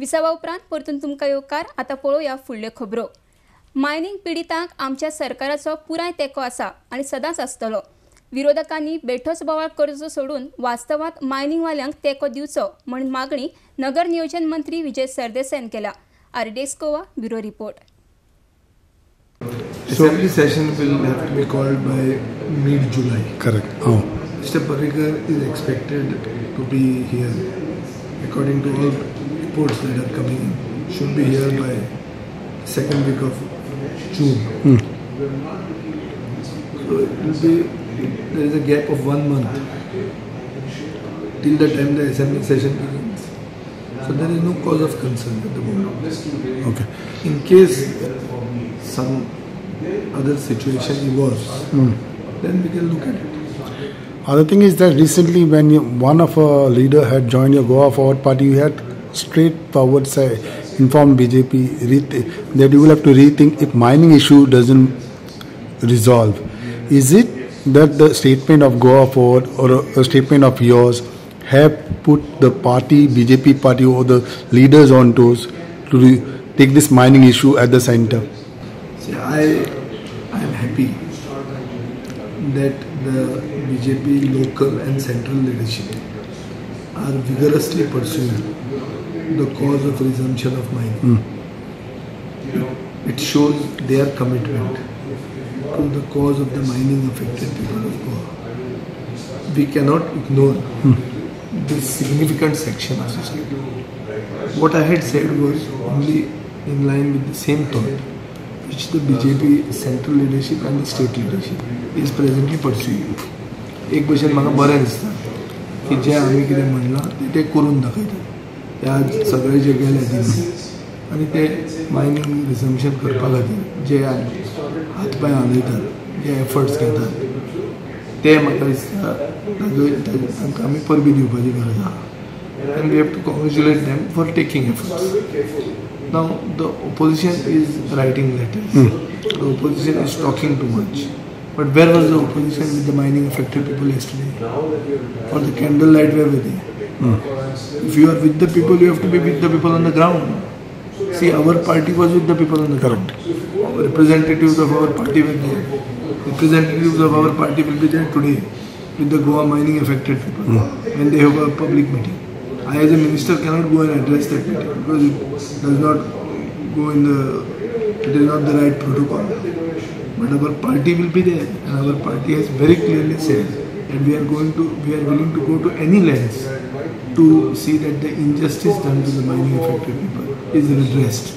विसावा उपरांत परतून तुमकां येवकार. आतां पळोवया फुडल्यो खबरो. मायनिंग पिडीतांक आमच्या सरकाराचो पुराय तेंको आसा आनी सदांच आसतलो. विरोधकांनी बेठोस बोवाळ करचो सोडून वास्तवांत मायनिंगवाल्यांक तेंको दिवचो म्हण मागणी नगर नियोजन मंत्री विजय सरदेसाईन केल्या. RDX Goa bureau report. Assembly session will have to be called by mid-July. Correct. Mr. Parrikar is expected to be here, according to all reports that are coming in. Should be here by second week of June. So it will be, there is a gap of 1 month till the time the assembly session begins. So there is no cause of concern at the moment. Okay. In case some other situation evolves, then we can look at it. Other thing is that recently when one of our leader had joined your Goa Forward Party, you had straightforward informed BJP that you will have to rethink if mining issue doesn't resolve. Is it that the statement of Goa Forward or a statement of yours have put the party, BJP party or the leaders on toes to take this mining issue at the center? See, I am happy that the BJP local and central leadership are vigorously pursuing the cause of resumption of mining. It shows their commitment to the cause of the mining affected people of Goa. We cannot ignore this significant section of society. What I had said was only in line with the same thought which the BJP central leadership and the state leadership is presently pursuing. एक भशेन म्हाका बरें दिसता की जे आमी कितें म्हणलां ते करून दाखयतात. ते आज सगळे जे गेले दिल्ली आनी ते मायनिंग रिजम्पशन करपा खातीर जे हात पांय हालयतात, जे एफर्ट्स घेतात, ते म्हाका दिसता तांकां आमी परबी दिवपाची गरज आहा. And we have to congratulate them for taking efforts. Now the opposition is writing letters. The opposition is talking too much. But where was the opposition with the mining affected people yesterday? For the candlelight, where were they? If you are with the people, you have to be with the people on the ground. See, our party was with the people on the ground. Representatives of our party were there. Representatives of our party will be there today with the Goa mining affected people when they have a public meeting. I as a minister cannot go and address that meeting because it does not go in it is not the right protocol. But our party will be there and our party has very clearly said that we are willing to go to any lengths to see that the injustice done to the mining affected people is redressed.